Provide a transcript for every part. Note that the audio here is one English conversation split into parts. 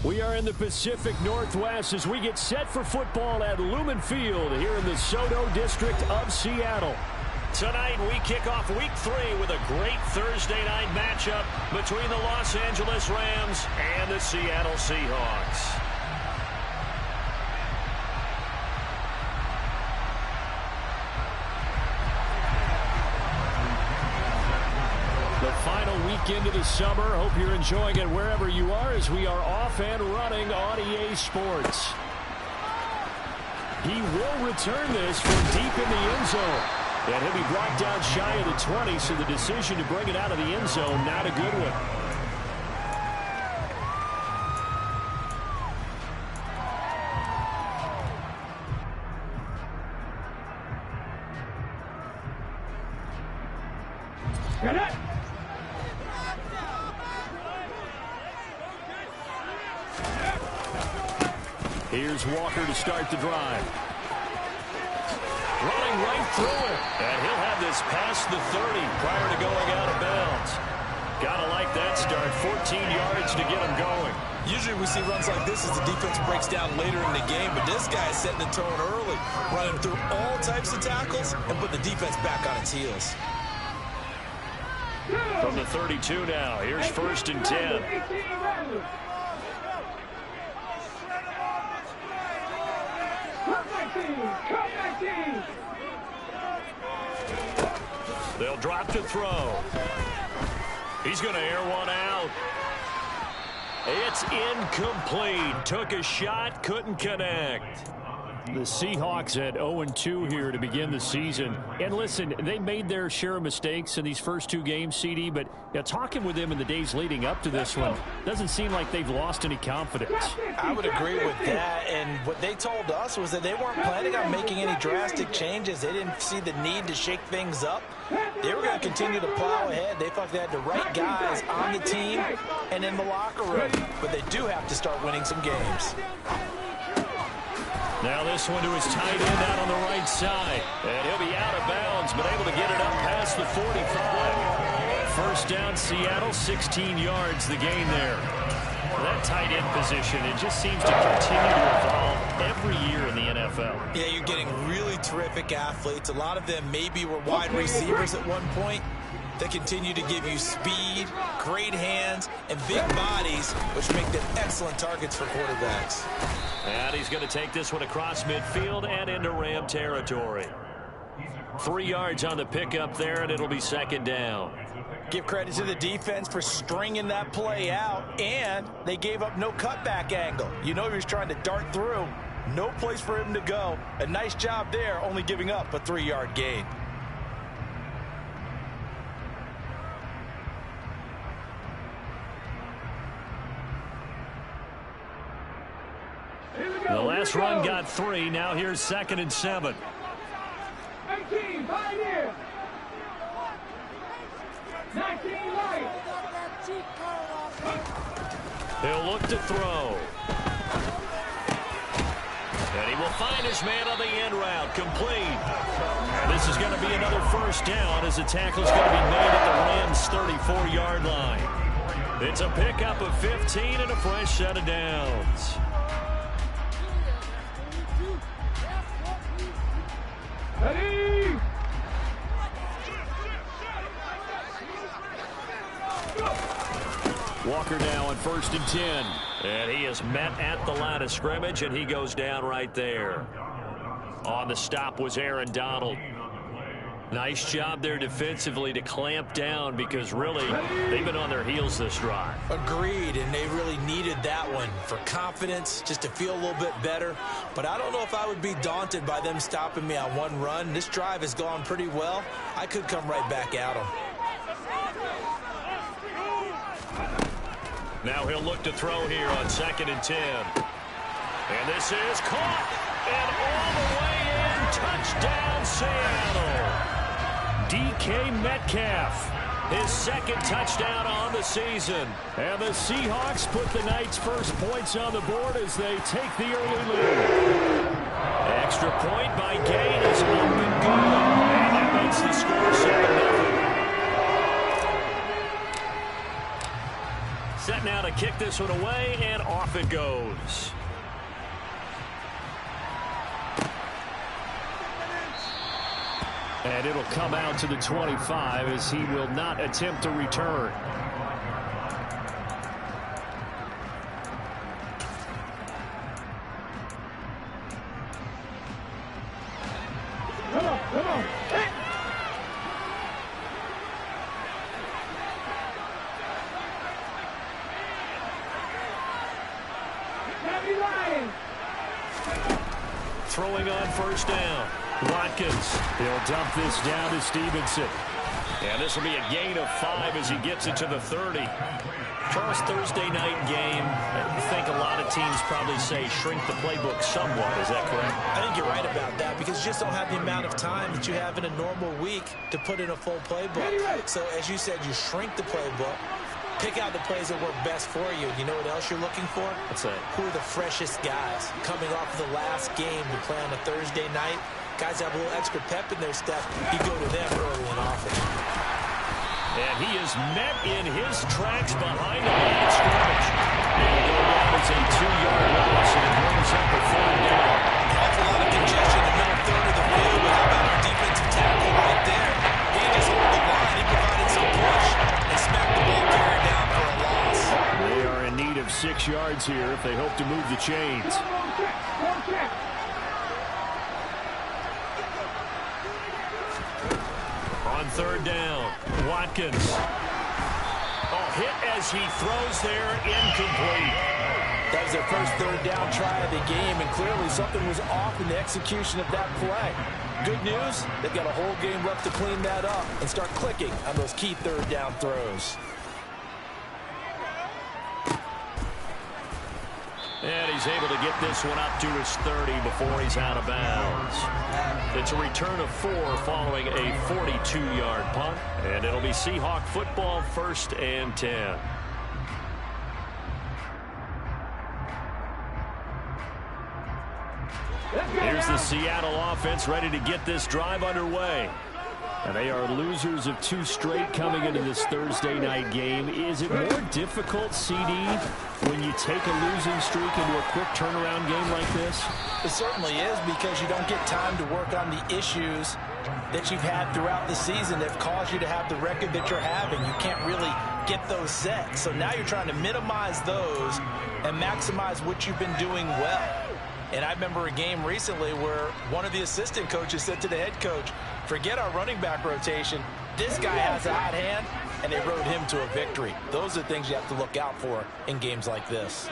We are in the Pacific Northwest as we get set for football at Lumen Field here in the SoDo district of Seattle. Tonight we kick off week 3 with a great Thursday night matchup between the Los Angeles Rams and the Seattle Seahawks. The final weekend of the summer. Hope you're enjoying it wherever you are as we are off and running on EA Sports. He will return this from deep in the end zone. And he'll be brought down shy of the 20, so the decision to bring it out of the end zone, not a good one. Here's Walker to start the drive. Running right through it. And he'll have this past the 30 prior to going out of bounds. Gotta like that start. 14 yards to get him going. Usually we see runs like this as the defense breaks down later in the game, but this guy is setting the tone early, running through all types of tackles and putting the defense back on its heels. From the 32 now, here's 1st and 10. They'll drop to throw. He's going to air one out. It's incomplete. Took a shot, couldn't connect. The Seahawks at 0-2 here to begin the season. And listen, they made their share of mistakes in these first 2 games, CD, but talking with them in the days leading up to this one, doesn't seem like they've lost any confidence. I would agree with that, and what they told us was that they weren't planning on making any drastic changes. They didn't see the need to shake things up. They were going to continue to plow ahead. They thought they had the right guys on the team and in the locker room, but they do have to start winning some games. Now this one to his tight end out on the right side. And he'll be out of bounds, but able to get it up past the 45. First down, Seattle, 16 yards, the gain there. That tight end position, it just seems to continue to evolve every year in the NFL. Yeah, you're getting really terrific athletes. A lot of them maybe were wide receivers at one point. They continue to give you speed, great hands, and big bodies, which make them excellent targets for quarterbacks. And he's going to take this one across midfield and into Ram territory. 3 yards on the pickup there, and it'll be 2nd down. Give credit to the defense for stringing that play out, and they gave up no cutback angle. You know he was trying to dart through. No place for him to go. A nice job there, only giving up a 3-yard gain. The last run got 3. Now here's 2nd and 7. 18, Pioneer. 19, right. He'll look to throw. And he will find his man on the end route. Complete. And this is going to be another 1st down as the tackle is going to be made at the Rams' 34-yard line. It's a pickup of 15 and a fresh set of downs. Ready? Walker now on 1st and 10. And he is met at the line of scrimmage, and he goes down right there. On the stop was Aaron Donald. Nice job there defensively to clamp down because really they've been on their heels this drive. Agreed, and they really needed that one for confidence, just to feel a little bit better. But I don't know if I would be daunted by them stopping me on one run. This drive has gone pretty well. I could come right back at them. Now he'll look to throw here on 2nd and 10. And this is caught. And all the way in. Touchdown, Seattle. DK Metcalf, his 2nd touchdown on the season. And the Seahawks put the night's first points on the board as they take the early lead. Extra point by Gain is up and good. And that makes the score 7-0. Set now to kick this one away, and off it goes. And it'll come out to the 25 as he will not attempt to return. Come on, come on. Throwing on first down. Watkins. He'll dump this down to Stevenson. And this will be a gain of 5 as he gets it to the 30. Charles, Thursday night game, I think a lot of teams probably say shrink the playbook somewhat. Is that correct? I think you're right about that because you just don't have the amount of time that you have in a normal week to put in a full playbook. So as you said, you shrink the playbook. Pick out the plays that work best for you. You know what else you're looking for? What's that? Who are the freshest guys coming off of the last game to play on a Thursday night? Guys have a little extra pep in their step. You go to them early and often. And he is met in his tracks behind the line of scrimmage. He'll go down as a 2-yard loss, and it brings up a 3rd down. An awful lot of congestion in the middle third of the field, but how about our defensive tackle right there? He just hold the line. He provided some push and smacked the ball carrier down for a loss. They are in need of 6 yards here if they hope to move the chains. One check. On 3rd down, Watkins. Oh, hit as he throws there, incomplete. That was their first 3rd down try of the game, and clearly something was off in the execution of that play. Good news, they've got a whole game left to clean that up and start clicking on those key 3rd down throws. And he's able to get this one up to his 30 before he's out of bounds. It's a return of 4 following a 42-yard punt. And it'll be Seahawk football, 1st and 10. Here's the Seattle offense ready to get this drive underway. And they are losers of 2 straight coming into this Thursday night game. Is it more difficult, CD, when you take a losing streak into a quick turnaround game like this? It certainly is because you don't get time to work on the issues that you've had throughout the season that have caused you to have the record that you're having. You can't really get those set. So now you're trying to minimize those and maximize what you've been doing well. And I remember a game recently where one of the assistant coaches said to the head coach, forget our running back rotation. This guy has a hot hand, and they rode him to a victory. Those are things you have to look out for in games like this.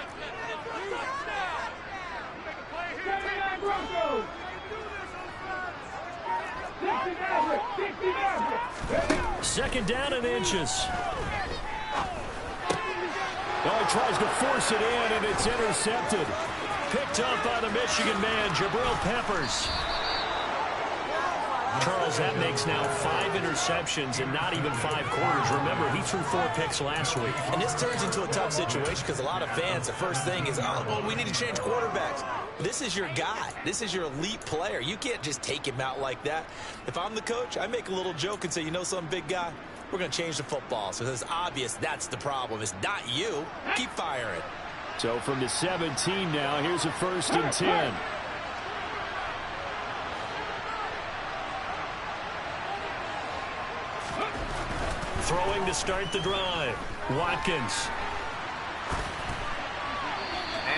79 Broncos. 2nd down and inches. Oh, he tries to force it in, and it's intercepted. Picked up by the Michigan man, Jabril Peppers. Charles, that makes now 5 interceptions in not even 5 quarters. Remember, he threw 4 picks last week. And this turns into a tough situation because a lot of fans, the first thing is, oh, well, we need to change quarterbacks. This is your guy. This is your elite player. You can't just take him out like that. If I'm the coach, I make a little joke and say, you know something, big guy? We're going to change the football. So it's obvious that's the problem. It's not you. Keep firing. So from the 17 now, here's a 1st and 10. Throwing to start the drive. Watkins.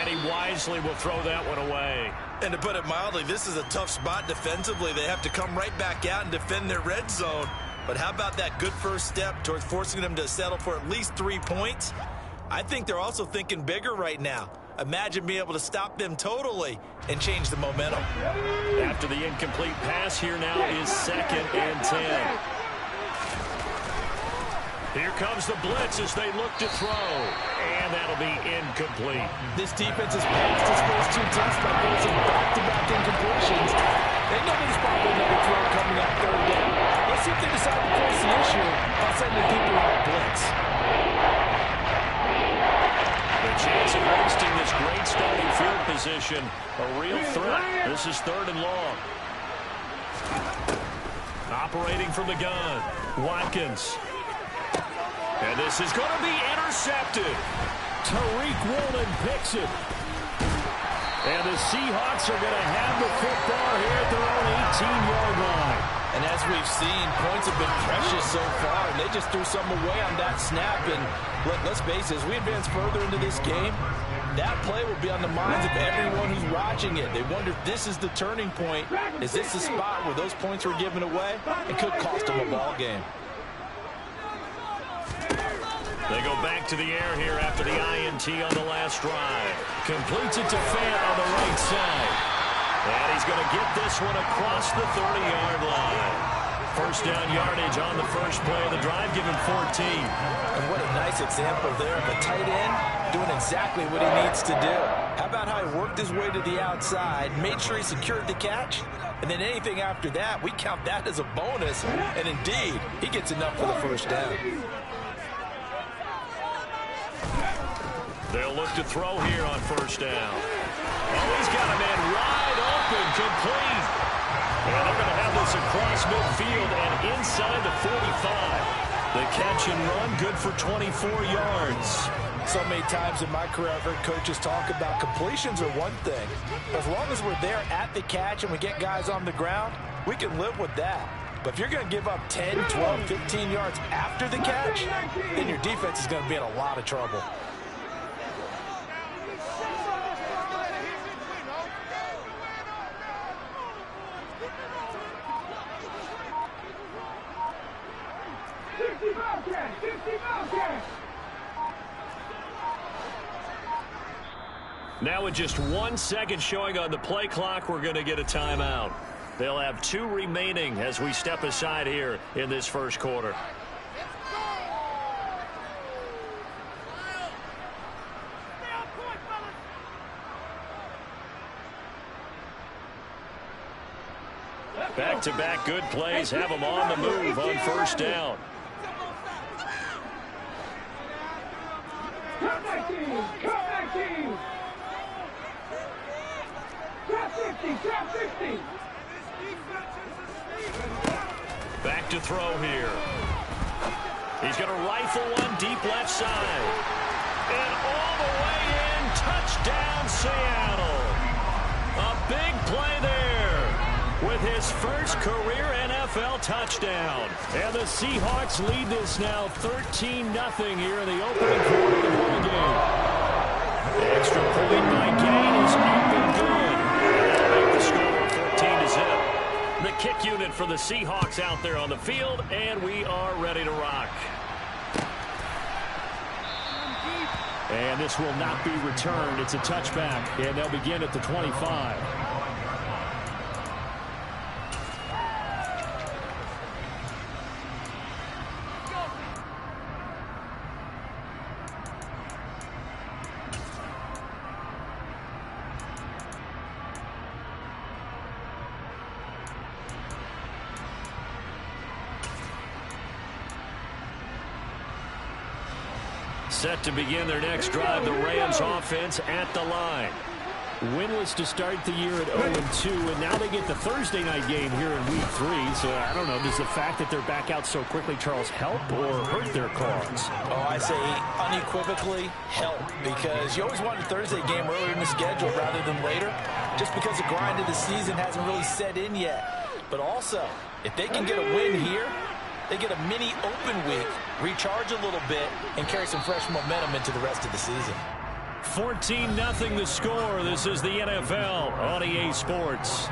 And he wisely will throw that one away. And to put it mildly, this is a tough spot defensively. They have to come right back out and defend their red zone. But how about that good first step towards forcing them to settle for at least 3 points? I think they're also thinking bigger right now. Imagine being able to stop them totally and change the momentum. After the incomplete pass, here now is 2nd and 10. Here comes the blitz as they look to throw. And that'll be incomplete. This defense has passed its first 2 tests by forcing back-to-back incompletions. They know there's probably another throw coming up 3rd down. Let's see if they decide to force the issue by sending people on a blitz. The chance of wasting this great starting field position, a real threat. This is 3rd and long. Operating from the gun, Watkins. And this is going to be intercepted. Tariq Woolen picks it. And the Seahawks are going to have the football here at their own 18-yard line. And as we've seen, points have been precious so far, and they just threw something away on that snap. And let's face it, as we advance further into this game, that play will be on the minds of everyone who's watching it. They wonder if this is the turning point. Is this the spot where those points were given away? It could cost them a ball game. They go back to the air here after the INT on the last drive. Completes it to Fant on the right side. And he's going to get this one across the 30-yard line. First down yardage on the first play of the drive, given 14. And what a nice example there of a tight end doing exactly what he needs to do. How about how he worked his way to the outside, made sure he secured the catch, and then anything after that, we count that as a bonus. And indeed, he gets enough for the first down. They'll look to throw here on first down. Oh, he's got a man wide open, complete. And they're going to have this across midfield and inside the 45. The catch and run, good for 24 yards. So many times in my career, I've heard coaches talk about completions are one thing. As long as we're there at the catch and we get guys on the ground, we can live with that. But if you're going to give up 10, 12, 15 yards after the catch, then your defense is going to be in a lot of trouble. Now with just 1 second showing on the play clock, we're going to get a timeout. They'll have 2 remaining as we step aside here in this first quarter. Back-to-back good plays have them on the move on first down. Come back team! Come back team! Trap 50! Trap 50! Back to throw here. He's going to rifle one deep left side. And all the way in, touchdown Seattle. A big play there with his first career NFL touchdown. And the Seahawks lead this now 13-0 here in the opening quarter of the ball game. The extra point by Gain is up and good. That'll make the score 14-0. The kick unit for the Seahawks out there on the field, and we are ready to rock. And this will not be returned. It's a touchback, and they'll begin at the 25. Set to begin their next drive, the Rams offense at the line. Winless to start the year at 0-2, and now they get the Thursday night game here in Week 3. So, I don't know, does the fact that they're back out so quickly, Charles, help or hurt their cause? Oh, I say unequivocally help, because you always want a Thursday game earlier in the schedule rather than later, just because the grind of the season hasn't really set in yet. But also, if they can get a win here, they get a mini open week, recharge a little bit, and carry some fresh momentum into the rest of the season. 14-0 the score. This is the NFL on EA Sports.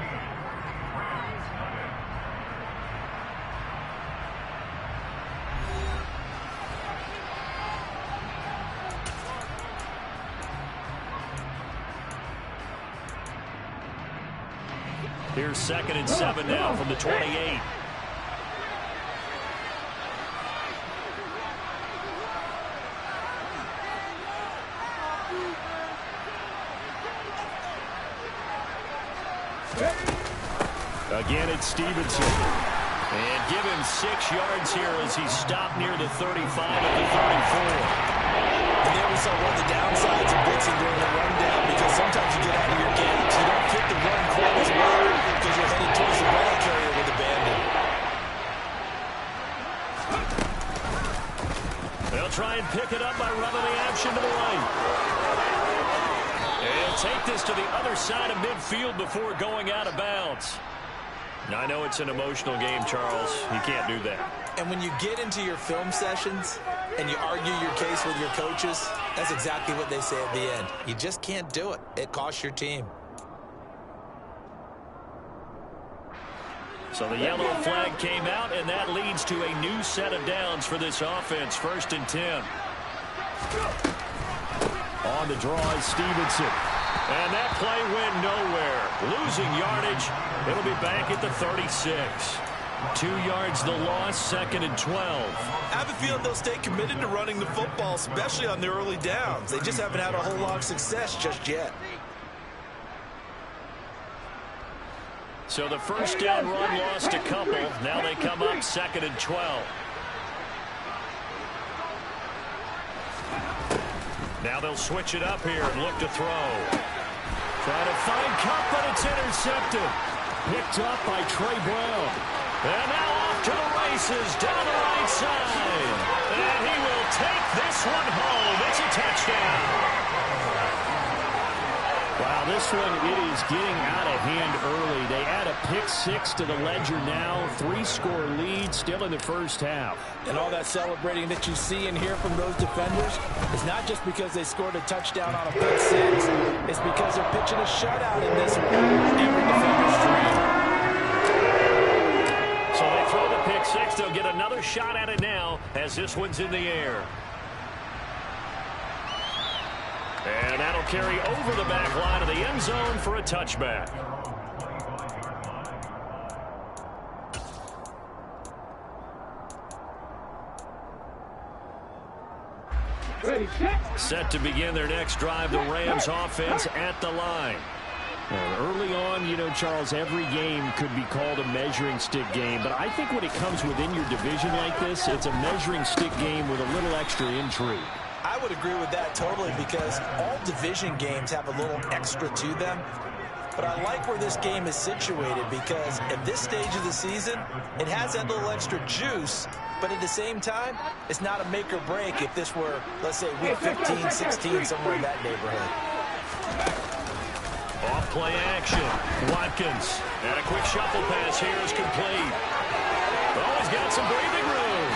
Here's 2nd and 7 now from the 28. Again, it's Stevenson. And give him 6 yards here as he stopped near the 35 at the 34. And there we saw one of the downsides of blitzing during the rundown, because sometimes you get out of your games. You don't fit the run quite as well because you're headed towards the ball carrier with abandon. They'll try and pick it up by running the action to the right. They'll take this to the other side of midfield before going out of bounds. Now, I know it's an emotional game, Charles. You can't do that. And when you get into your film sessions and you argue your case with your coaches, that's exactly what they say at the end. You just can't do it. It costs your team. So the yellow flag came out, and that leads to a new set of downs for this offense. 1st and 10. On the draw is Stevenson. And that play went nowhere. Losing yardage. It'll be back at the 36. 2 yards the loss, 2nd and 12. I have a feeling they'll stay committed to running the football, especially on the early downs. They just haven't had a whole lot of success just yet. So the first down run lost a couple. Now they come up 2nd and 12. Now they'll switch it up here and look to throw. Trying to find Cup, but it's intercepted. Picked up by Trey Brown. And now off to the races down the right side. And he will take this one home. It's a touchdown. Wow, this one, it is getting out of hand early. They add a pick-6 to the ledger now. 3-score lead still in the first half. And all that celebrating that you see and hear from those defenders is not just because they scored a touchdown on a pick-6. It's because they're pitching a shutout in this one. Every defender's dream. So they throw the pick-6. They'll get another shot at it now as this one's in the air. And that'll carry over the back line of the end zone for a touchback. Ready, set. Set to begin their next drive, the Rams offense at the line. Well, early on, you know, Charles, every game could be called a measuring stick game. But I think when it comes within your division like this, it's a measuring stick game with a little extra intrigue. I would agree with that totally because all division games have a little extra to them. But I like where this game is situated because at this stage of the season, it has that little extra juice. But at the same time, it's not a make or break if this were, let's say, week 15, 16, somewhere in that neighborhood. Off play action. Watkins. And a quick shuffle pass here is complete. Oh, he's got some breathing room.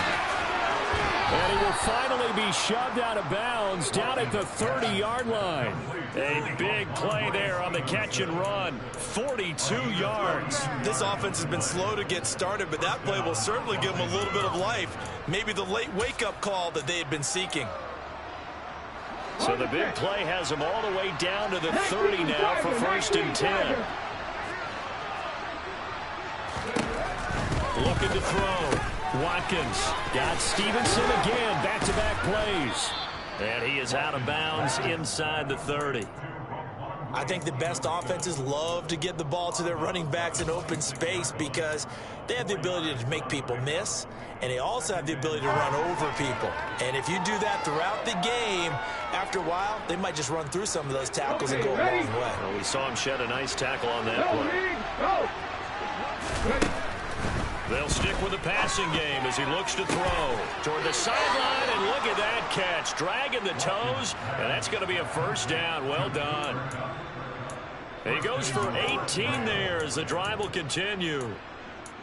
And he will finally be shoved out of bounds down at the 30-yard line. A big play there on the catch and run. 42 yards. This offense has been slow to get started, but that play will certainly give them a little bit of life. Maybe the late wake-up call that they had been seeking. So the big play has them all the way down to the 30 now for 1st and 10. Looking to throw. Watkins got Stevenson again. Back-to-back plays. And he is out of bounds inside the 30. I think the best offenses love to get the ball to their running backs in open space because they have the ability to make people miss, and they also have the ability to run over people. And if you do that throughout the game, after a while, they might just run through some of those tackles and go a long way. Well, we saw him shed a nice tackle on that play. They'll stick with the passing game as he looks to throw toward the sideline, and look at that catch. Dragging the toes, and that's going to be a first down. Well done. And he goes for 18 there as the drive will continue.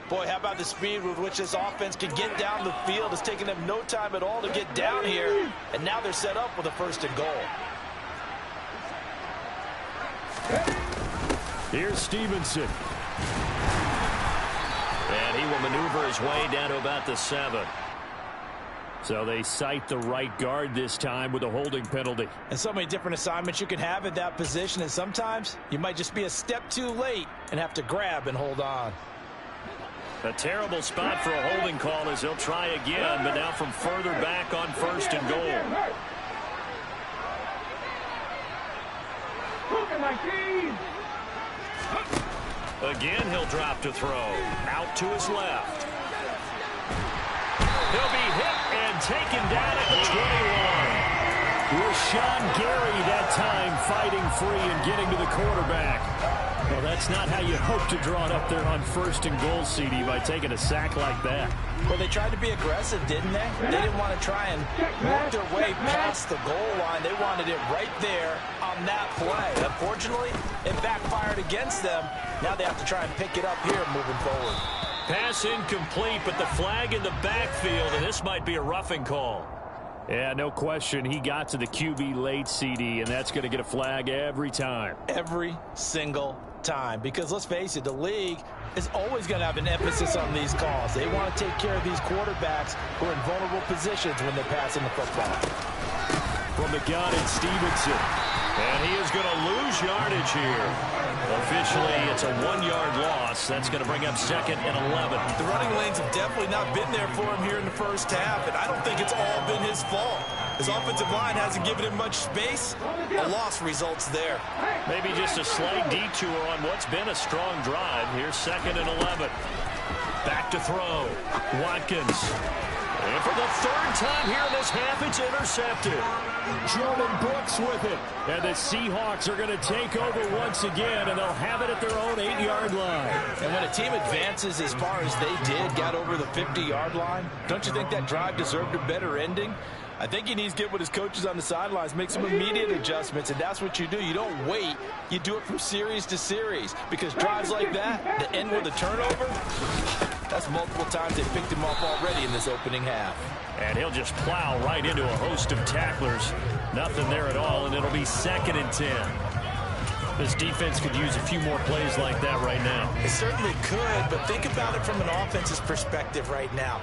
Boy, how about the speed with which this offense can get down the field? It's taking them no time at all to get down here, and now they're set up with a 1st and goal. Here's Stevenson. And he will maneuver his way down to about the 7. So they cite the right guard this time with a holding penalty. And so many different assignments you can have at that position, and sometimes you might just be a step too late and have to grab and hold on. A terrible spot for a holding call as he'll try again, but now from further back on 1st and goal. Again, he'll drop to throw. Out to his left. He'll be hit and taken down at the 21. Rashawn Gary that time fighting free and getting to the quarterback. Well, that's not how you hope to draw it up there on 1st and goal, CD, by taking a sack like that. Well, they tried to be aggressive, didn't they? They didn't want to try and work their way past the goal line. They wanted it right there on that play. Unfortunately, it backfired against them. Now they have to try and pick it up here moving forward. Pass incomplete, but the flag in the backfield, and this might be a roughing call. Yeah, no question. He got to the QB late, CD, and that's going to get a flag every time. Every single time. Because let's face it, the league is always going to have an emphasis on these calls. They want to take care of these quarterbacks who are in vulnerable positions when they're passing the football. From the gun, it's Stevenson. And he is going to lose yardage here. Officially, it's a 1-yard loss. That's going to bring up 2nd and 11. The running lanes have definitely not been there for him here in the first half, and I don't think it's all been his fault. His offensive line hasn't given him much space. A loss results there. Maybe just a slight detour on what's been a strong drive. Here's 2nd and 11. Back to throw. Watkins. And for the 3rd time here in this half, it's intercepted. Jordan Brooks with it. And the Seahawks are going to take over once again, and they'll have it at their own 8-yard line. And when a team advances as far as they did, got over the 50-yard line, don't you think that drive deserved a better ending? I think he needs to get with his coaches on the sidelines, make some immediate adjustments, and that's what you do. You don't wait. You do it from series to series, because drives like that, that end with a turnover, that's multiple times they picked him off already in this opening half. And he'll just plow right into a host of tacklers. Nothing there at all, and it'll be 2nd and 10. This defense could use a few more plays like that right now. It certainly could, but think about it from an offense's perspective right now.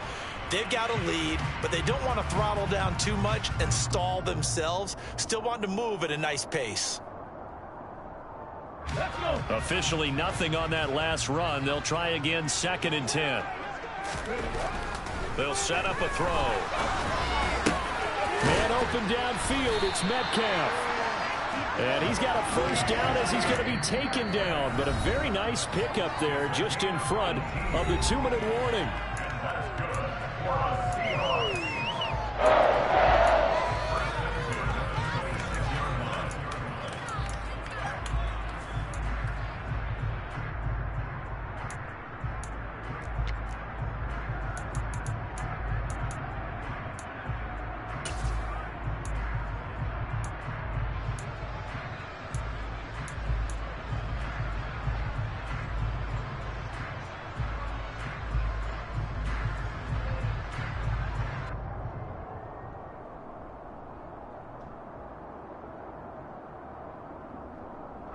They've got a lead, but they don't want to throttle down too much and stall themselves. Still want to move at a nice pace. Officially nothing on that last run. They'll try again, 2nd and 10. They'll set up a throw. Man open downfield, it's Metcalf. And he's got a 1st down as he's going to be taken down. But a very nice pickup there just in front of the 2-minute warning.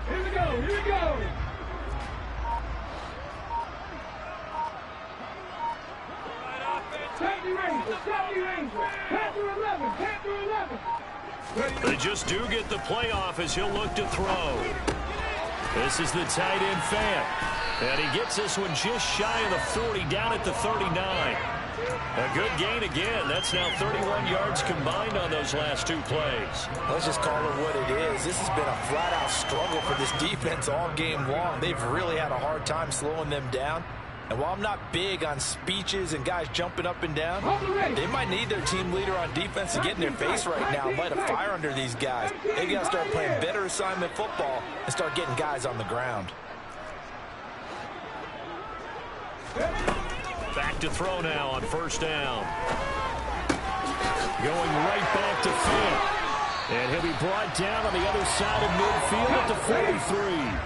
Here we go. They just do get the playoff as he'll look to throw. This is the tight end fan. And he gets this one just shy of the 40, down at the 39. A good gain again. That's now 31 yards combined on those last 2 plays. Let's just call it what it is. This has been a flat-out struggle for this defense all game long. They've really had a hard time slowing them down. And while I'm not big on speeches and guys jumping up and down, they might need their team leader on defense to get in their face right now and light a fire under these guys. They've got to start playing better assignment football and start getting guys on the ground. Back to throw now on 1st down. Going right back to Finn. And he'll be brought down on the other side of midfield at the 43.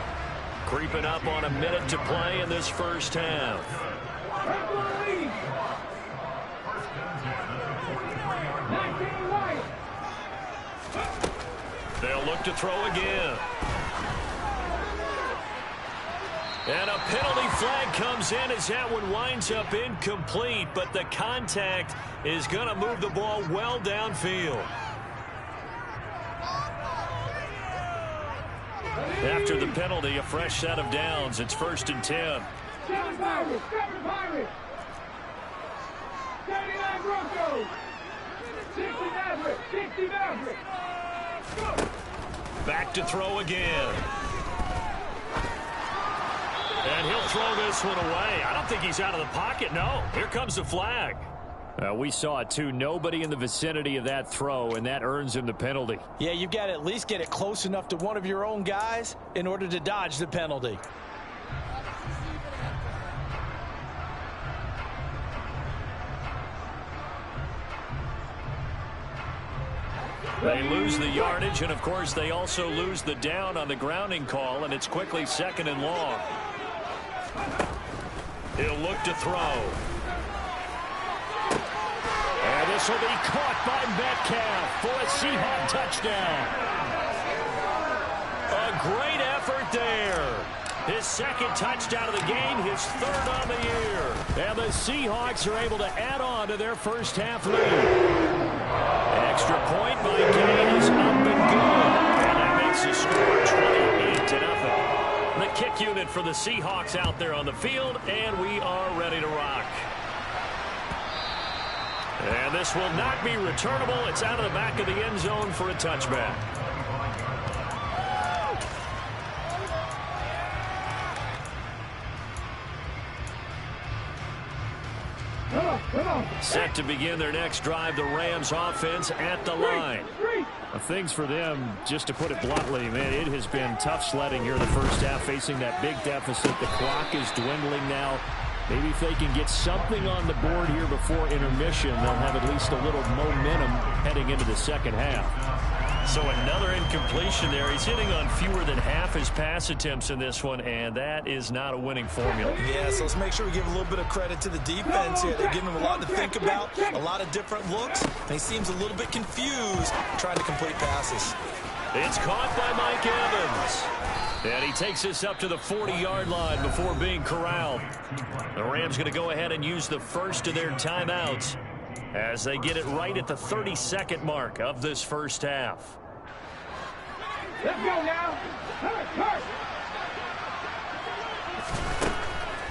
Creeping up on a minute to play in this first half. They'll look to throw again. And a penalty flag comes in as that one winds up incomplete, but the contact is going to move the ball well downfield. After the penalty, a fresh set of downs. It's 1st and 10. Back to throw again. And he'll throw this one away. I don't think he's out of the pocket. No, here comes the flag. We saw it, too. Nobody in the vicinity of that throw, and that earns him the penalty. Yeah, you've got to at least get it close enough to one of your own guys in order to dodge the penalty. They lose the yardage, and, of course, they also lose the down on the grounding call, and it's quickly 2nd and long. He'll look to throw. And this will be caught by Metcalf for a Seahawk touchdown. A great effort there. His 2nd touchdown of the game, his 3rd on the year. And the Seahawks are able to add on to their first half lead. Extra point by Kane is up and good. And that makes the score 28-0. The kick unit for the Seahawks out there on the field, and we are ready to rock. And this will not be returnable. It's out of the back of the end zone for a touchback. Set to begin their next drive, the Rams offense at the line. Things for them, just to put it bluntly, man, it has been tough sledding here in the first half, facing that big deficit. The clock is dwindling now. Maybe if they can get something on the board here before intermission, they'll have at least a little momentum heading into the second half. So another incompletion there. He's hitting on fewer than half his pass attempts in this one, and that is not a winning formula. Yeah, so let's make sure we give a little bit of credit to the defense here. They're giving him a lot to think about, a lot of different looks, and he seems a little bit confused trying to complete passes. It's caught by Mike Evans. And he takes this up to the 40-yard line before being corralled. The Rams going to go ahead and use the first of their timeouts as they get it right at the 32nd mark of this first half. Let's go now.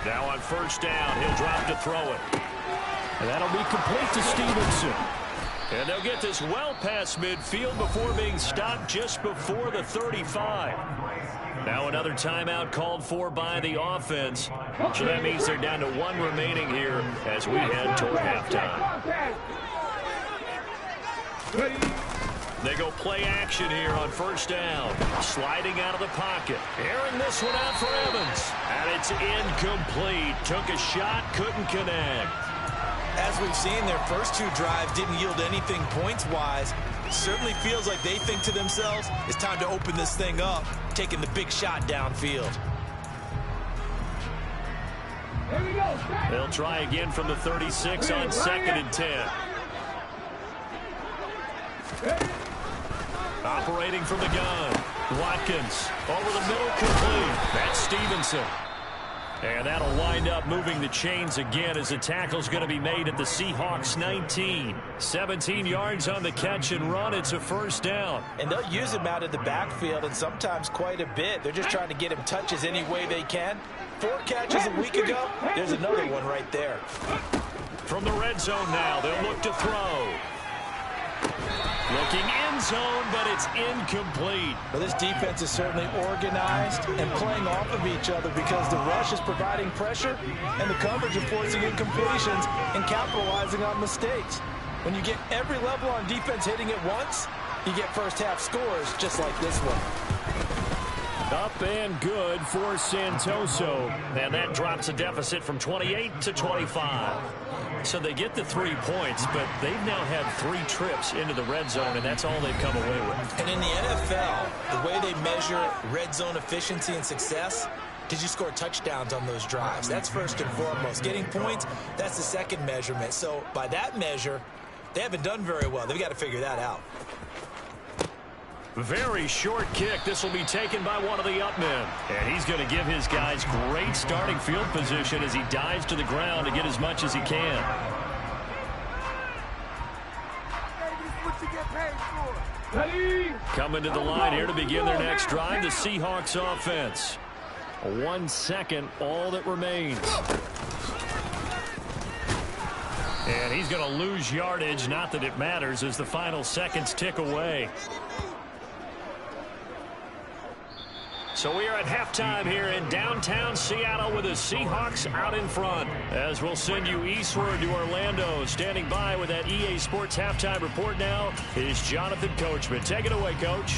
Now on first down, he'll drop to throw it. And that'll be complete to Stevenson. And they'll get this well past midfield before being stopped just before the 35. Now another timeout called for by the offense. So that means they're down to 1 remaining here as we head toward halftime. They go play action here on first down. Sliding out of the pocket. Airing this one out for Evans. And it's incomplete. Took a shot, couldn't connect. As we've seen, their first 2 drives didn't yield anything points-wise. Certainly feels like they think to themselves, it's time to open this thing up, taking the big shot downfield. Here we go. They'll try again from the 36 on 2nd and 10. Operating from the gun. Watkins over the middle, complete. That's Stevenson. And that'll wind up moving the chains again as the tackle's going to be made at the Seahawks 19. 17 yards on the catch and run. It's a first down. And they'll use him out of the backfield, and sometimes quite a bit. They're just trying to get him touches any way they can. 4 catches a week ago. There's another one right there. From the red zone now, they'll look to throw. Looking end zone, but it's incomplete. Well, this defense is certainly organized and playing off of each other because the rush is providing pressure and the coverage is forcing incompletions and capitalizing on mistakes. When you get every level on defense hitting it once, you get first half scores just like this one. Up and good for Santoso. And that drops a deficit from 28 to 25. So they get the 3 points, but they've now had 3 trips into the red zone, and that's all they've come away with. And in the NFL, the way they measure red zone efficiency and success, did you score touchdowns on those drives? That's first and foremost. Getting points, that's the second measurement. So by that measure, they haven't done very well. They've got to figure that out. Very short kick. This will be taken by one of the up men. And he's going to give his guys great starting field position as he dives to the ground to get as much as he can. Coming to the line here to begin their next drive, the Seahawks offense. 1 second, all that remains. And he's going to lose yardage. Not that it matters as the final seconds tick away. So we are at halftime here in downtown Seattle with the Seahawks out in front. As we'll send you eastward to Orlando. Standing by with that EA Sports halftime report now is Jonathan Coachman. Take it away, Coach.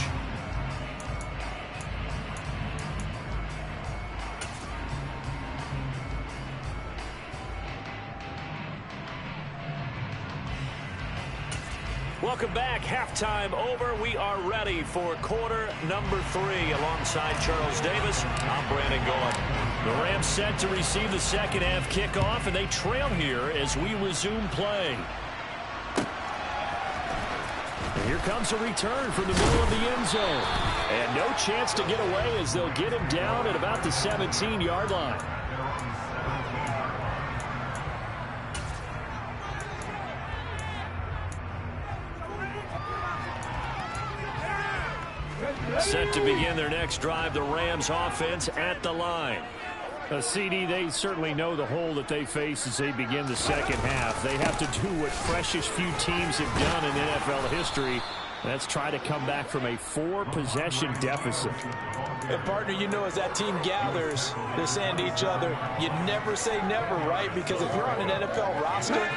Welcome back. Halftime over. We are ready for quarter number 3. Alongside Charles Davis, I'm Brandon Gaudin. The Rams set to receive the second half kickoff, and they trail here as we resume play. And here comes a return from the middle of the end zone. And no chance to get away as they'll get him down at about the 17-yard line. Set to begin their next drive, the Rams offense at the line. CD, they certainly know the hole that they face as they begin the second half. They have to do what precious few teams have done in NFL history. That's try to come back from a 4-possession deficit. And partner, you know, as that team gathers, they're saying to each other, you never say never, right? Because if you're on an NFL roster,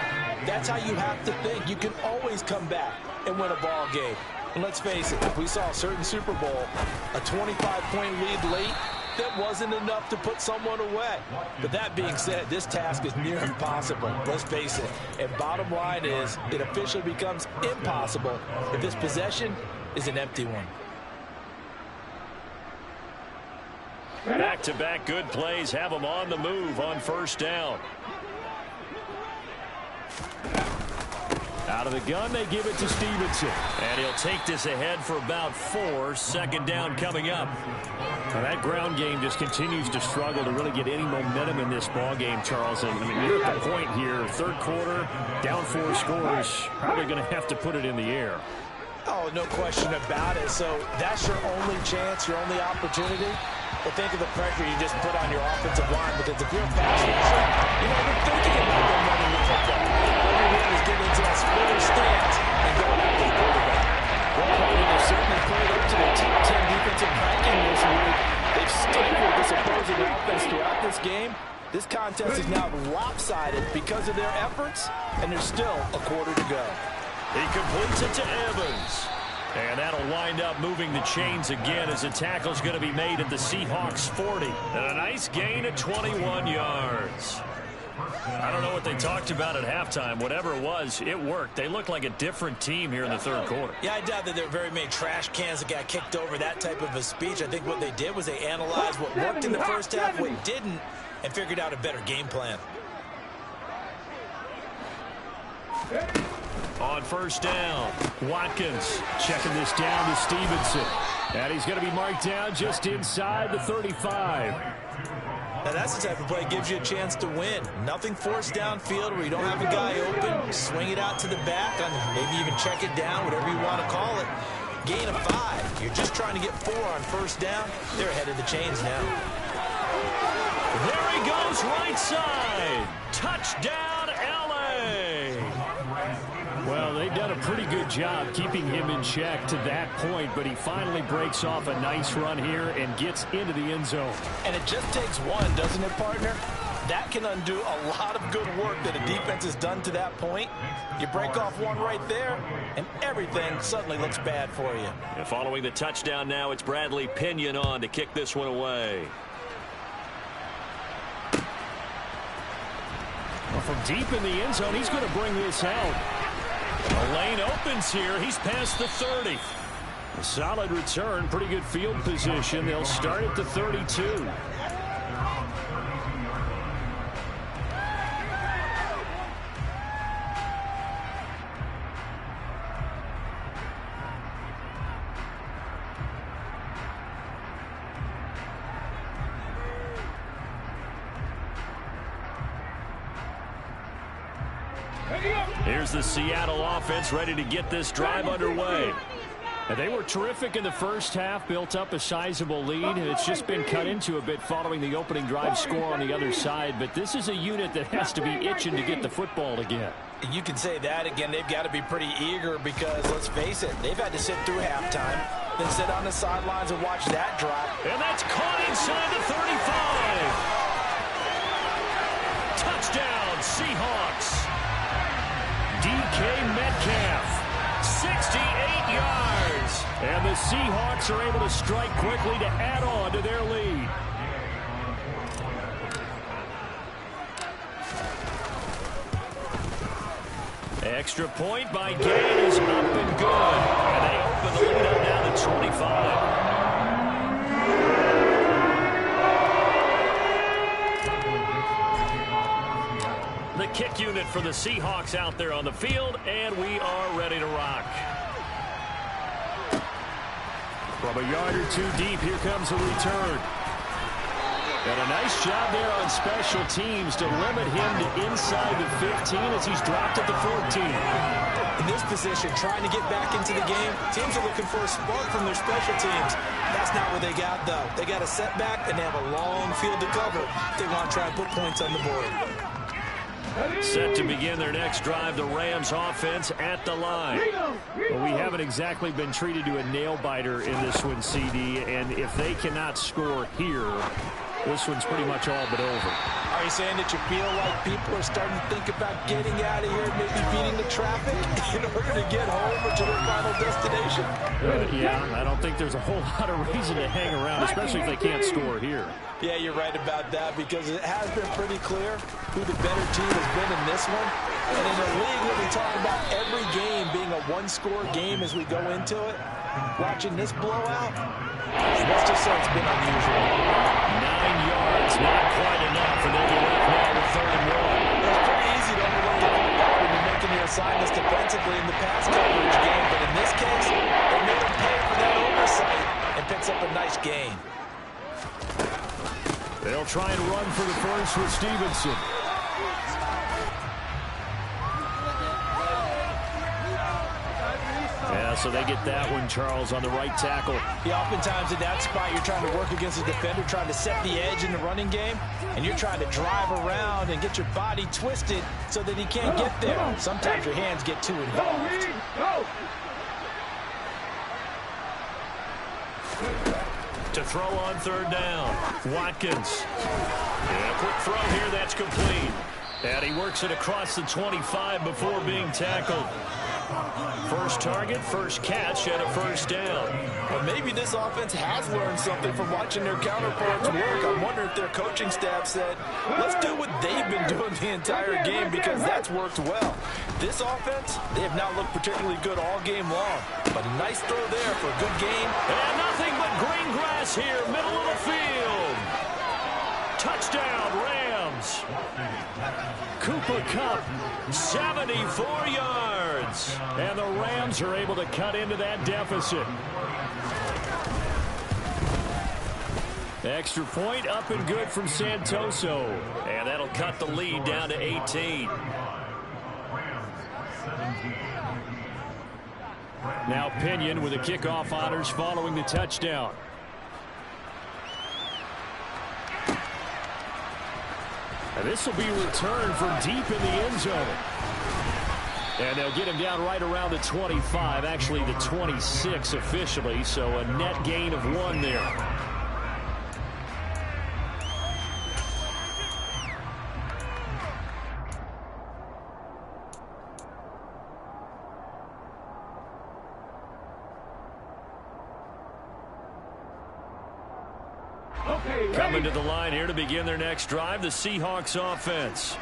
that's how you have to think. You can always come back and win a ball game. And let's face it, if we saw a certain Super Bowl, a 25-point lead late, that wasn't enough to put someone away. But that being said, this task is near impossible. Let's face it. And bottom line is, it officially becomes impossible if this possession is an empty one. Back-to-back good plays have them on the move on first down. Out of the gun, they give it to Stevenson. And he'll take this ahead for about 4. Second down coming up. Now that ground game just continues to struggle to really get any momentum in this ball game, Charles. And I mean, you're at the point here, third quarter, down 4 scores, probably going to have to put it in the air. Oh, no question about it. So that's your only chance, your only opportunity. But think of the pressure you just put on your offensive line, because if you're a pass rusher, you know, you're thinking about them running the football. All you're doing is getting into that splitter stance and going after the quarterback. Well, they've certainly played up to their top 10 defensive ranking this week. They've stifled this opposing offense throughout this game. This contest is now lopsided because of their efforts, and there's still a quarter to go. He completes it to Evans. And that'll wind up moving the chains again as the tackle's going to be made at the Seahawks 40. And a nice gain of 21 yards. I don't know what they talked about at halftime. Whatever it was, it worked. They looked like a different team here in the third quarter. Yeah, I doubt that there were very many trash cans that got kicked over, that type of a speech. I think what they did was they analyzed what worked in the first half, what didn't, and figured out a better game plan. On first down, Watkins checking this down to Stevenson. And he's going to be marked down just inside the 35. Now that's the type of play that gives you a chance to win. Nothing forced downfield where you don't have a guy open. Swing it out to the back, maybe even check it down, whatever you want to call it. Gain of 5. You're just trying to get 4 on first down. They're ahead of the chains now. There he goes, right side. Touchdown, L.A. Well, they've done a pretty good job keeping him in check to that point, but he finally breaks off a nice run here and gets into the end zone. And it just takes one, doesn't it, partner? That can undo a lot of good work that a defense has done to that point. You break off one right there, and everything suddenly looks bad for you. And following the touchdown now, it's Bradley Pinion on to kick this one away. Well, from deep in the end zone, he's going to bring this out. A lane opens here. He's past the 30. A solid return, pretty good field position. They'll start at the 32. Here's the Seattle offense ready to get this drive underway. And they were terrific in the first half, built up a sizable lead, and it's just been cut into a bit following the opening drive score on the other side. But this is a unit that has to be itching to get the football again. You can say that again. They've got to be pretty eager because, let's face it, they've had to sit through halftime. than sit on the sidelines and watch that drop. And that's caught inside the 35. Touchdown, Seahawks. DK Metcalf, 68 yards. And the Seahawks are able to strike quickly to add on to their lead. Extra point by Gay is up and good. And they open the lead up now to 25. The kick unit for the Seahawks out there on the field, and we are ready to rock. From a yard or two deep, here comes a return. And a nice job there on special teams to limit him to inside the 15 as he's dropped at the 14. In this position, trying to get back into the game, teams are looking for a spark from their special teams. That's not what they got, though. They got a setback, and they have a long field to cover. They want to try and put points on the board. Set to begin their next drive, the Rams offense at the line. Well, we haven't exactly been treated to a nail-biter in this one, CD, and if they cannot score here, this one's pretty much all but over. Are you saying that you feel like people are starting to think about getting out of here and maybe beating the traffic in order to get home or to their final destination? Yeah, I don't think there's a whole lot of reason to hang around, especially if they can't score here. Yeah, you're right about that because it has been pretty clear who the better team has been in this one. And in a league where we talk about every game being a one-score game as we go into it, watching this blowout, let's just say it's been unusual. 9 yards, not quite enough, and they'll be left now with 3rd and 1. It's pretty easy to overlook that when you're making your assignments defensively in the pass coverage game, but in this case, they made him pay for that oversight and picks up a nice gain. They'll try and run for the first with Stevenson. Yeah, so they get that one, Charles, on the right tackle. Yeah, oftentimes in that spot, you're trying to work against a defender, trying to set the edge in the running game, and you're trying to drive around and get your body twisted so that he can't get there. Sometimes your hands get too involved. To throw on 3rd down, Watkins. Yeah, quick throw here, that's complete. And he works it across the 25 before being tackled. First target, first catch, and a 1st down. But maybe this offense has learned something from watching their counterparts work. I wonder if their coaching staff said, let's do what they've been doing the entire game because that's worked well. This offense, they have not looked particularly good all game long. But a nice throw there for a good gain. And nothing but green grass here, middle of the field. Touchdown, Rams. Cooper Kupp, 74 yards. And the Rams are able to cut into that deficit. Extra point up and good from Santoso. And that'll cut the lead down to 18. Now Pinion with the kickoff honors following the touchdown. And this will be returned from deep in the end zone. And they'll get him down right around the 25, actually the 26 officially, so a net gain of 1 there. Coming to the line here to begin their next drive, the Seahawks offense.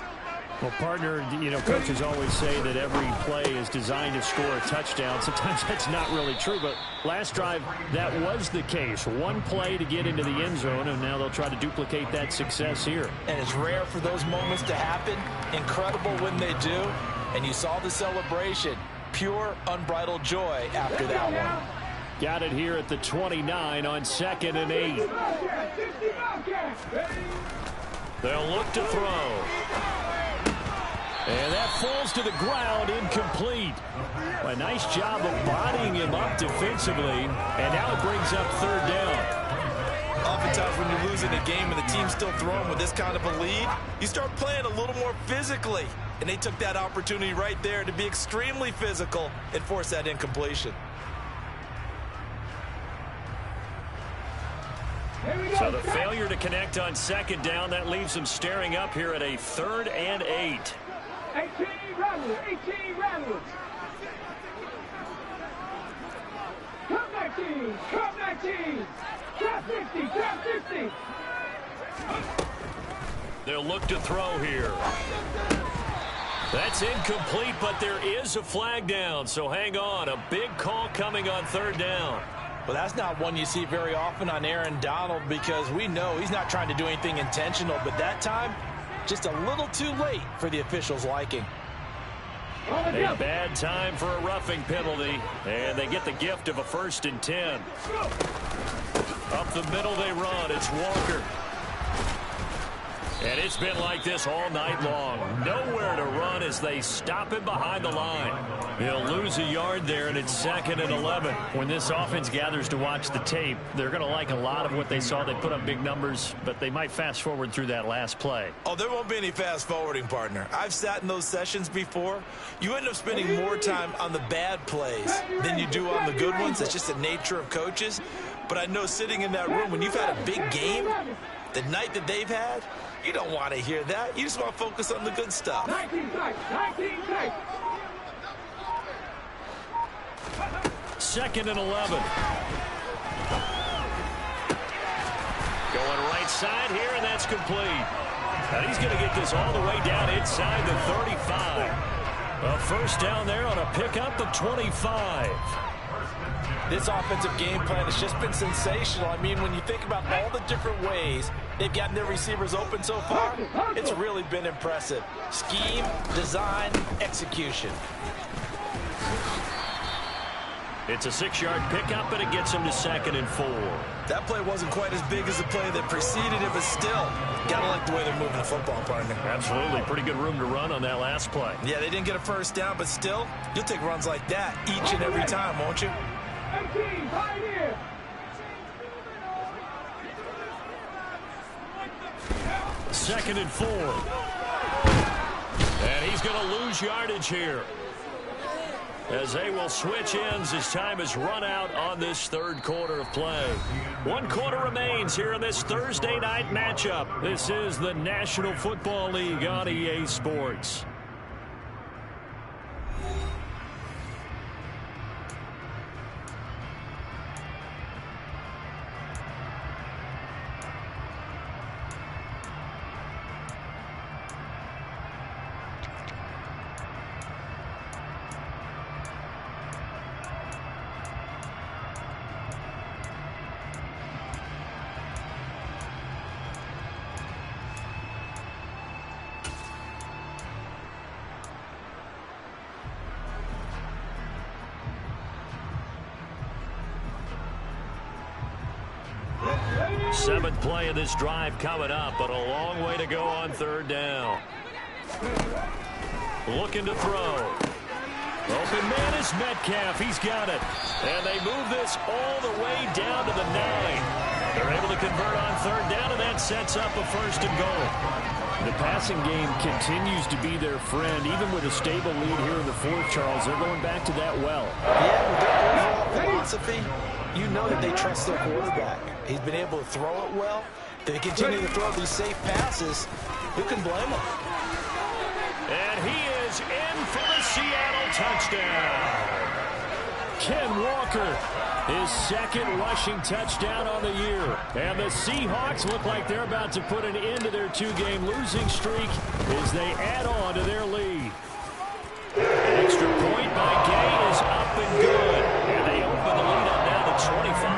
Well, partner, you know, coaches always say that every play is designed to score a touchdown. Sometimes that's not really true, but last drive, that was the case. One play to get into the end zone, and now they'll try to duplicate that success here. And it's rare for those moments to happen. Incredible when they do. And you saw the celebration. Pure, unbridled joy after that one. Got it here at the 29 on 2nd and 8. They'll look to throw. And that falls to the ground, incomplete. A nice job of bodying him up defensively, and now it brings up 3rd down. Oftentimes when you're losing a game and the team's still throwing with this kind of a lead, you start playing a little more physically. And they took that opportunity right there to be extremely physical and force that incompletion. So the failure to connect on second down, that leaves them staring up here at a 3rd and 8. 18 rattlers, 18 rattlers. Come 19, come 19. Drop 50, drop 50. They'll look to throw here. That's incomplete, but there is a flag down, so hang on. A big call coming on 3rd down. Well, that's not one you see very often on Aaron Donald because we know he's not trying to do anything intentional, but that time, just a little too late for the officials' liking. A bad time for a roughing penalty, and they get the gift of a 1st and 10. Up the middle they run. It's Walker. And it's been like this all night long. Nowhere to run as they stop him behind the line. He'll lose a yard there, and it's 2nd and 11. When this offense gathers to watch the tape, they're going to like a lot of what they saw. They put up big numbers, but they might fast forward through that last play. Oh, there won't be any fast forwarding, partner. I've sat in those sessions before. You end up spending more time on the bad plays than you do on the good ones. That's just the nature of coaches. But I know sitting in that room, when you've had a big game, the night that they've had, you don't want to hear that. You just want to focus on the good stuff. 19 strikes, 19 strikes. 2nd and 11. Going right side here, and that's complete. And he's going to get this all the way down inside the 35. A 1st down there on a pickup of 25. This offensive game plan has just been sensational. I mean, when you think about all the different ways they've gotten their receivers open so far, it's really been impressive. Scheme, design, execution. It's a 6-yard pickup, and it gets him to 2nd and 4. That play wasn't quite as big as the play that preceded it, but still, gotta like the way they're moving the football, partner. Absolutely. Pretty good room to run on that last play. Yeah, they didn't get a 1st down, but still, you'll take runs like that each and every time, won't you? 18, pioneer. Second and 4. And he's going to lose yardage here, as they will switch ends as time is run out on this 3rd quarter of play. 1 quarter remains here in this Thursday night matchup. This is the National Football League on EA Sports. Seventh play of this drive coming up, but a long way to go on 3rd down. Looking to throw. Open man is Metcalf. He's got it. And they move this all the way down to the 9. They're able to convert on 3rd down, and that sets up a 1st and goal. The passing game continues to be their friend. Even with a stable lead here in the 4th, Charles, they're going back to that well. Yeah, with their overall philosophy, you know that they trust their quarterback. He's been able to throw it well. They continue to throw these safe passes. Who can blame them? And he is in for the Seattle touchdown. Ken Walker, his 2nd rushing touchdown on the year. And the Seahawks look like they're about to put an end to their 2-game losing streak as they add on to their lead. Extra point by Gay is up and good. And they open the lead up now to 25.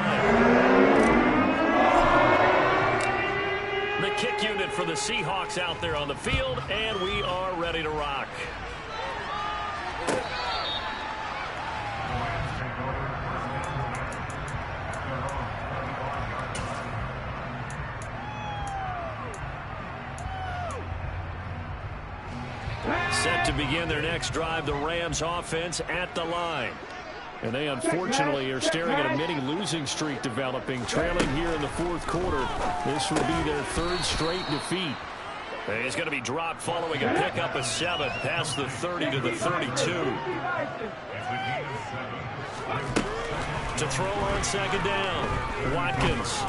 The kick unit for the Seahawks out there on the field, and we are ready to rock. Set to begin their next drive, the Rams offense at the line. And they unfortunately are staring at a mini losing streak developing, trailing here in the 4th quarter. This will be their 3rd straight defeat. And he's going to be dropped following a pickup of 7 past the 30 to the 32. To throw on 2nd down, Watkins.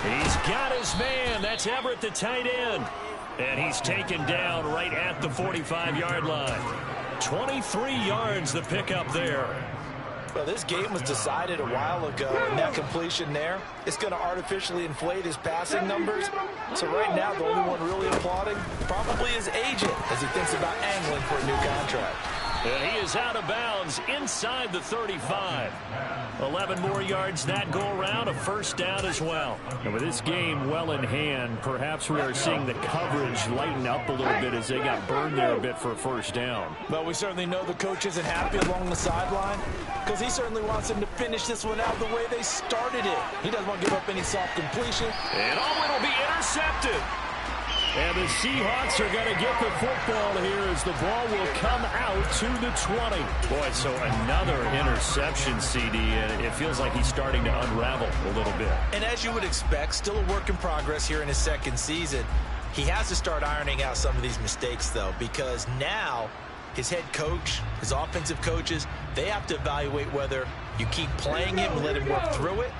He's got his man. That's Everett, the tight end. And he's taken down right at the 45-yard line. 23 yards the pickup there. Well, this game was decided a while ago, and that completion there is going to artificially inflate his passing numbers. So right now, the only one really applauding probably his agent as he thinks about angling for a new contract. And he is out of bounds inside the 35. 11 more yards that go around, a first down as well. And with this game well in hand, perhaps we are seeing the coverage lighten up a little bit as they got burned there a bit for a first down. But we certainly know the coach isn't happy along the sideline because he certainly wants them to finish this one out the way they started it. He doesn't want to give up any soft completion. And it'll be intercepted. And the Seahawks are going to get the football here as the ball will come out to the 20. Boy, so another interception, CD, and it feels like he's starting to unravel a little bit. And as you would expect, still a work in progress here in his second season. He has to start ironing out some of these mistakes, though, because now his head coach, his offensive coaches, they have to evaluate whether you keep playing him and let him work through it,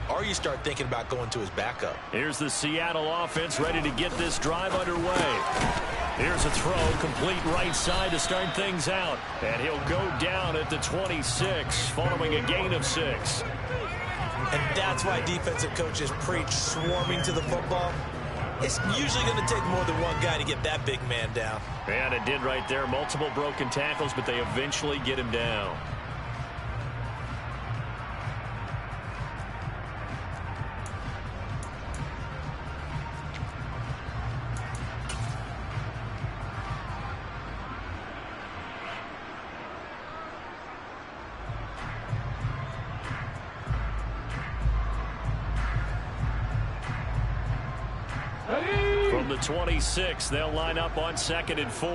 or you start thinking about going to his backup. Here's the Seattle offense ready to get this drive underway. Here's a throw, complete right side to start things out. And he'll go down at the 26, following a gain of 6. And that's why defensive coaches preach swarming to the football. It's usually going to take more than one guy to get that big man down. And it did right there. Multiple broken tackles, but they eventually get him down. From the 26, they'll line up on 2nd and 4.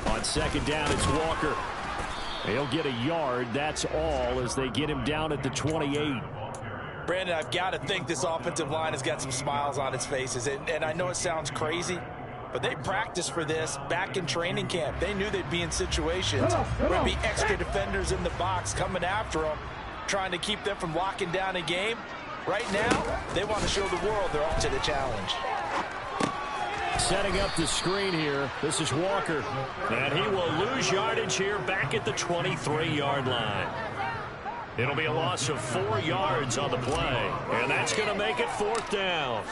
On 2nd down, it's Walker. He'll get a yard. That's all as they get him down at the 28. Brandon, I've got to think this offensive line has got some smiles on its faces. And I know it sounds crazy, but they practiced for this back in training camp. They knew they'd be in situations where there'd be extra defenders in the box coming after them, trying to keep them from locking down a game. Right now, they want to show the world they're up to the challenge. Setting up the screen here. This is Walker. And he will lose yardage here back at the 23-yard line. It'll be a loss of 4 yards on the play. And that's going to make it 4th down.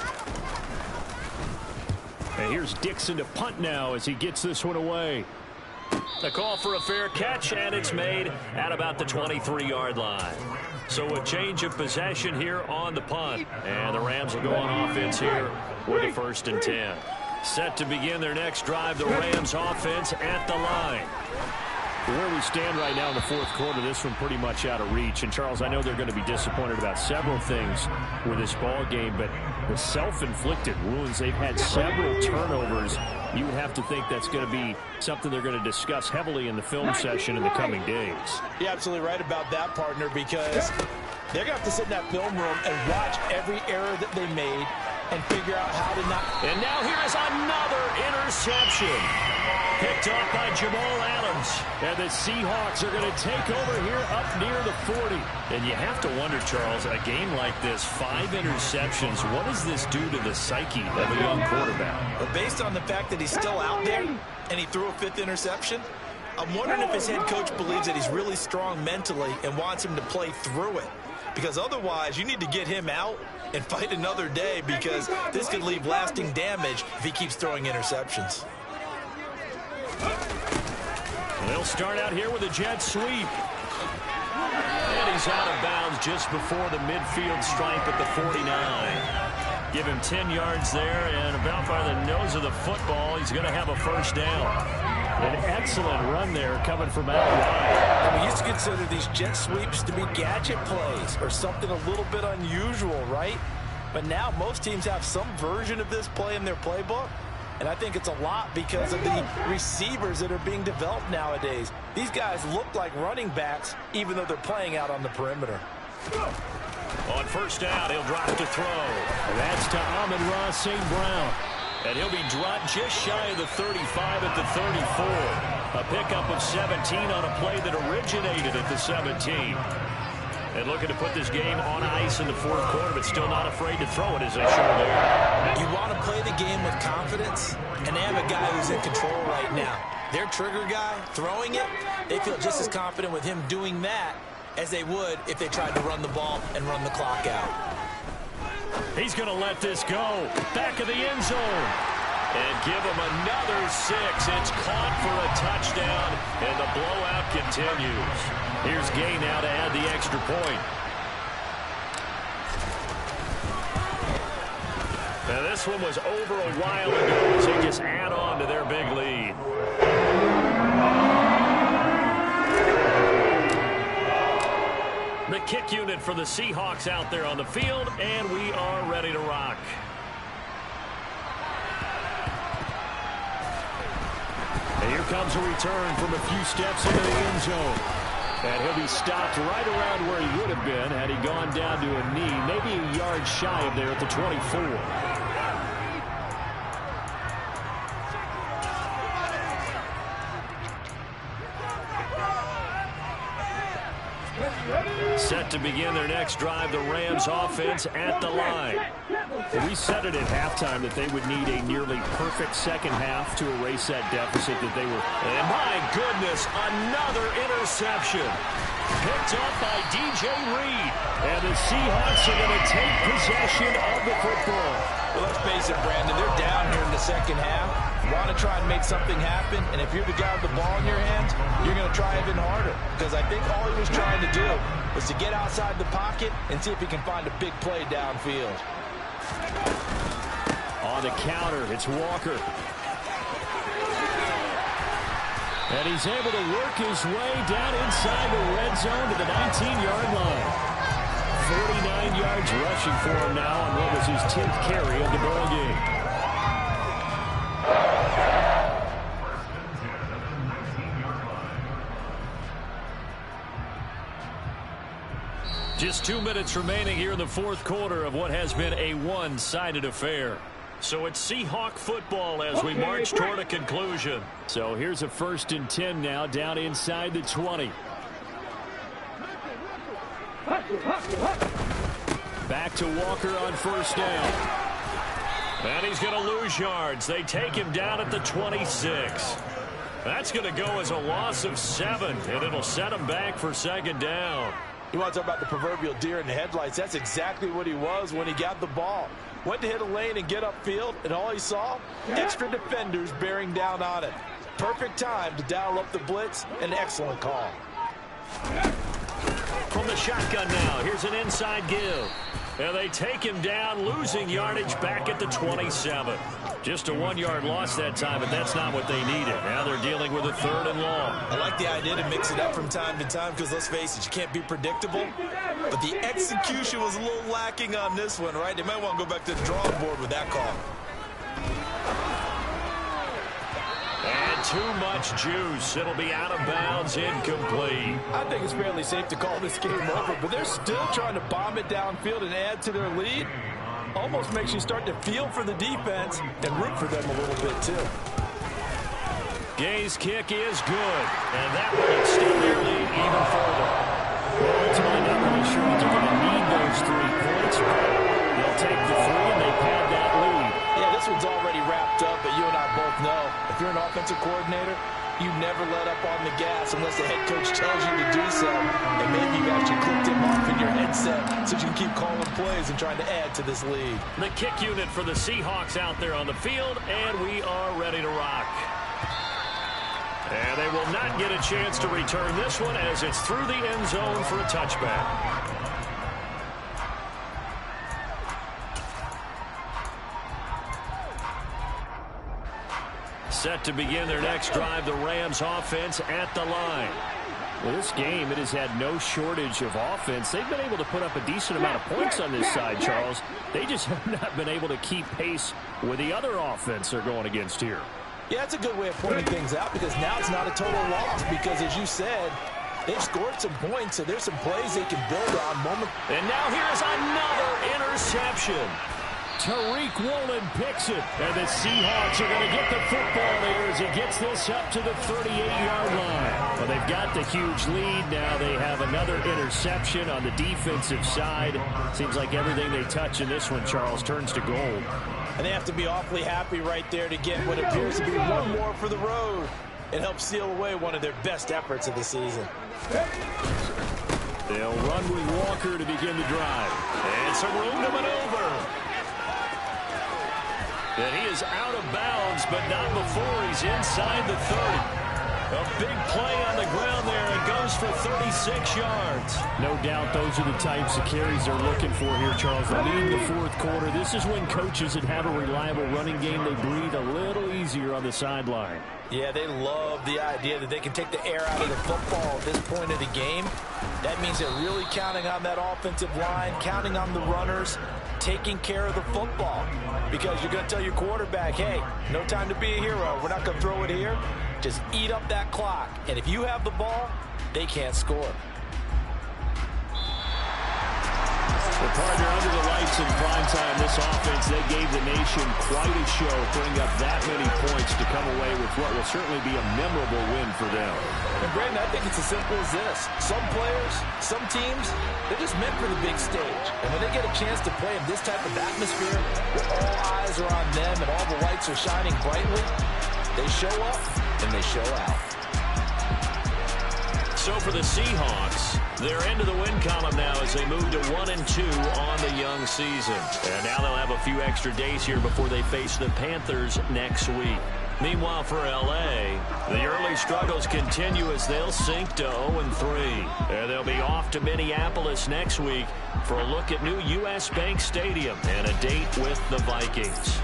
And here's Dixon to punt now as he gets this one away. The call for a fair catch, and it's made at about the 23-yard line. So a change of possession here on the punt. And the Rams will go on offense here with a 1st and 10. Set to begin their next drive, the Rams offense at the line. Where we stand right now in the 4th quarter, this one pretty much out of reach. And, Charles, I know they're going to be disappointed about several things with this ball game, but the self-inflicted wounds, they've had several turnovers. You would have to think that's going to be something they're going to discuss heavily in the film session in the coming days. You're absolutely right about that, partner, because they're going to have to sit in that film room and watch every error that they made and figure out how to not. And now here is another interception. Picked off by Jamal Adams. And the Seahawks are going to take over here up near the 40. And you have to wonder, Charles, a game like this, 5 interceptions, what does this do to the psyche of a young quarterback? But based on the fact that he's still out there and he threw a 5th interception, I'm wondering if his head coach believes that he's really strong mentally and wants him to play through it. Because otherwise, you need to get him out and fight another day, because this could leave lasting damage if he keeps throwing interceptions. They'll start out here with a jet sweep. And he's out of bounds just before the midfield stripe at the 49. Give him 10 yards there, and about by the nose of the football, he's going to have a 1st down. An excellent run there coming from out wide. And we used to consider these jet sweeps to be gadget plays or something a little bit unusual, right? But now most teams have some version of this play in their playbook. And I think it's a lot because of the receivers that are being developed nowadays. These guys look like running backs, even though they're playing out on the perimeter. On 1st down, he'll drop to throw. And that's to Amon-Ra St. Brown. And he'll be dropped just shy of the 35 at the 34. A pickup of 17 on a play that originated at the 17. And looking to put this game on ice in the fourth quarter, but still not afraid to throw it, as they show there. You want to play the game with confidence, and they have a guy who's in control right now. Their trigger guy, throwing it, they feel just as confident with him doing that as they would if they tried to run the ball and run the clock out. He's going to let this go. Back of the end zone. And give him another 6. It's caught for a touchdown, and the blowout continues. Here's Gay now to add the extra point. Now this one was over a while ago as they just add on to their big lead. The kick unit for the Seahawks out there on the field, and we are ready to rock. And here comes a return from a few steps into the end zone. And he'll be stopped right around where he would have been had he gone down to a knee, maybe a yard shy of there at the 24. Set to begin their next drive, the Rams offense at the line. We said it at halftime that they would need a nearly perfect second half to erase that deficit that they were. And my goodness, another interception. Picked up by DJ Reed. And the Seahawks are going to take possession of the football. Well, let's face it, Brandon, they're down here in the second half. Want to try and make something happen, and if you're the guy with the ball in your hands, you're going to try even harder. Because I think all he was trying to do was to get outside the pocket and see if he can find a big play downfield. On the counter, it's Walker. And he's able to work his way down inside the red zone to the 19-yard line. 49 yards rushing for him now on what was his 10th carry of the ball game. Just 2 minutes remaining here in the fourth quarter of what has been a one-sided affair. So it's Seahawk football as we march toward a conclusion. So here's a 1st and 10 now down inside the 20. Back to Walker on 1st down. And he's going to lose yards. They take him down at the 26. That's going to go as a loss of 7, and it'll set him back for 2nd down. You want to talk about the proverbial deer in the headlights. That's exactly what he was when he got the ball. Went to hit a lane and get upfield, and all he saw, extra defenders bearing down on it. Perfect time to dial up the blitz. An excellent call. From the shotgun now, here's an inside give. And they take him down, losing yardage back at the 27. Just a 1-yard loss that time, but that's not what they needed. Now they're dealing with a 3rd and long. I like the idea to mix it up from time to time because, let's face it, you can't be predictable. But the execution was a little lacking on this one, right? They might want to go back to the drawing board with that call. And too much juice. It'll be out of bounds, incomplete. I think it's fairly safe to call this game over, but they're still trying to bomb it downfield and add to their lead. Almost makes you start to feel for the defense and root for them a little bit, too. Gay's kick is good, and that will extend their lead even further. Well, ultimately, not really sure that they're going to need those 3 points, but they'll take the 3 and they pad that lead. Yeah, this one's already wrapped up, but you and I both know if you're an offensive coordinator, you never let up on the gas unless the head coach tells you to do so. And maybe you've actually clicked him off in your headset so you can keep calling plays and trying to add to this lead. The kick unit for the Seahawks out there on the field, and we are ready to rock. And they will not get a chance to return this one as it's through the end zone for a touchback. Set to begin their next drive, the Rams offense at the line. Well, this game, it has had no shortage of offense. They've been able to put up a decent amount of points on this side, Charles. They just have not been able to keep pace with the other offense they're going against here. Yeah, that's a good way of pointing things out because now it's not a total loss because, as you said, they've scored some points, so there's some plays they can build on. And now here's another interception. Tariq Woolen picks it. And the Seahawks are going to get the football there as he gets this up to the 38-yard line. Well, they've got the huge lead now. They have another interception on the defensive side. Seems like everything they touch in this one, Charles, turns to gold. And they have to be awfully happy right there to get what appears to be one more for the road and help seal away one of their best efforts of the season. They'll run with Walker to begin the drive. And some room to maneuver. And he is out of bounds, but not before he's inside the 30. A big play on the ground there. It goes for 36 yards. No doubt those are the types of carries they're looking for here, Charles. They lead in the fourth quarter. This is when coaches that have a reliable running game, they breathe a little easier on the sideline. Yeah, they love the idea that they can take the air out of the football at this point of the game. That means they're really counting on that offensive line, counting on the runners, taking care of the football. Because you're going to tell your quarterback, hey, no time to be a hero. We're not going to throw it here. Just eat up that clock. And if you have the ball, they can't score. The partner under the lights in prime time. This offense, they gave the nation quite a show, putting up that many points to come away with what will certainly be a memorable win for them. And Brandon, I think it's as simple as this. Some players, some teams, they're just meant for the big stage. And when they get a chance to play in this type of atmosphere, where all eyes are on them and all the lights are shining brightly, they show up and they show out. So for the Seahawks, they're into the win column now as they move to 1-2 on the young season. And now they'll have a few extra days here before they face the Panthers next week. Meanwhile, for L.A., the early struggles continue as they'll sink to 0-3. And they'll be off to Minneapolis next week for a look at new U.S. Bank Stadium and a date with the Vikings.